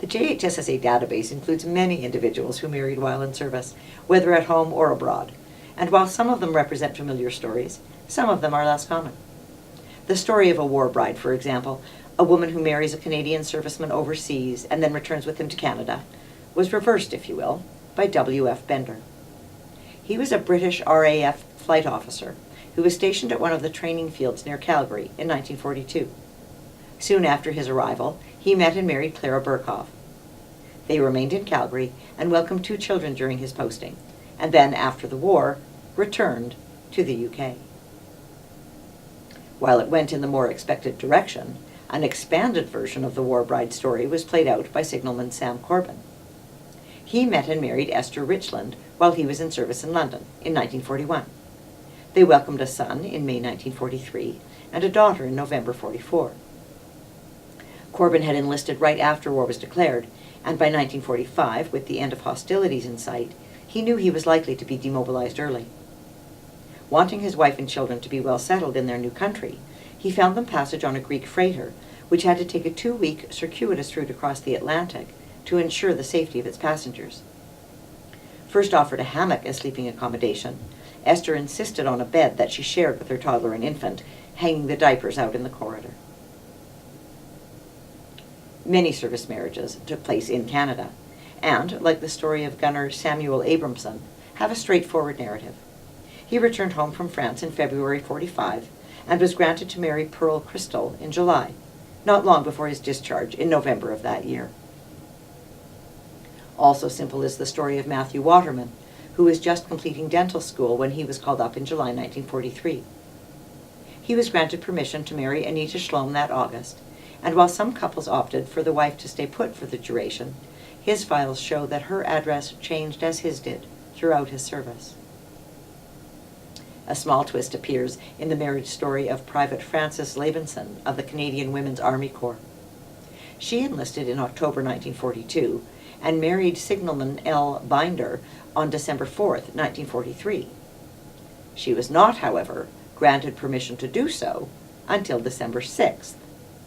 The JHSSA database includes many individuals who married while in service, whether at home or abroad, and while some of them represent familiar stories, some of them are less common. The story of a war bride, for example, a woman who marries a Canadian serviceman overseas and then returns with him to Canada, was reversed, if you will, by W.F. Bender. He was a British RAF flight officer who was stationed at one of the training fields near Calgary in 1942. Soon after his arrival, he met and married Clara Burkhoff. They remained in Calgary and welcomed 2 children during his posting, and then, after the war, returned to the UK. While it went in the more expected direction, an expanded version of the war bride story was played out by signalman Sam Corbin. He met and married Esther Richland while he was in service in London in 1941. They welcomed a son in May 1943 and a daughter in November 44. Corbin had enlisted right after war was declared, and by 1945, with the end of hostilities in sight, he knew he was likely to be demobilized early. Wanting his wife and children to be well settled in their new country, he found them passage on a Greek freighter, which had to take a 2-week circuitous route across the Atlantic to ensure the safety of its passengers. First offered a hammock as sleeping accommodation, Esther insisted on a bed that she shared with her toddler and infant, hanging the diapers out in the corridor. Many service marriages took place in Canada, and, like the story of gunner Samuel Abramson, have a straightforward narrative. He returned home from France in February 45 and was granted to marry Pearl Crystal in July, not long before his discharge in November of that year. Also simple is the story of Matthew Waterman, who was just completing dental school when he was called up in July 1943. He was granted permission to marry Anita Schlom that August, and while some couples opted for the wife to stay put for the duration, his files show that her address changed as his did throughout his service. A small twist appears in the marriage story of Private Frances Leibinson of the Canadian Women's Army Corps. She enlisted in October 1942 and married signalman L. Binder on December 4th, 1943. She was not, however, granted permission to do so until December 6th,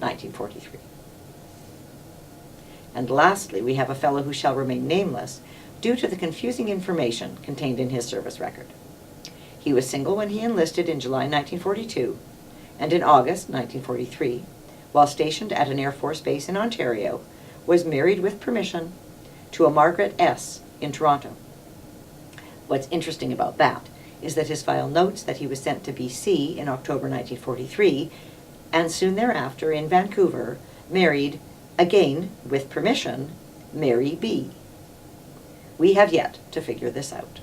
1943. And lastly, we have a fellow who shall remain nameless due to the confusing information contained in his service record. He was single when he enlisted in July 1942, and in August 1943, while stationed at an Air Force base in Ontario, was married with permission to a Margaret S. in Toronto. What's interesting about that is that his file notes that he was sent to BC in October 1943, and soon thereafter in Vancouver married, again with permission, Mary B. We have yet to figure this out.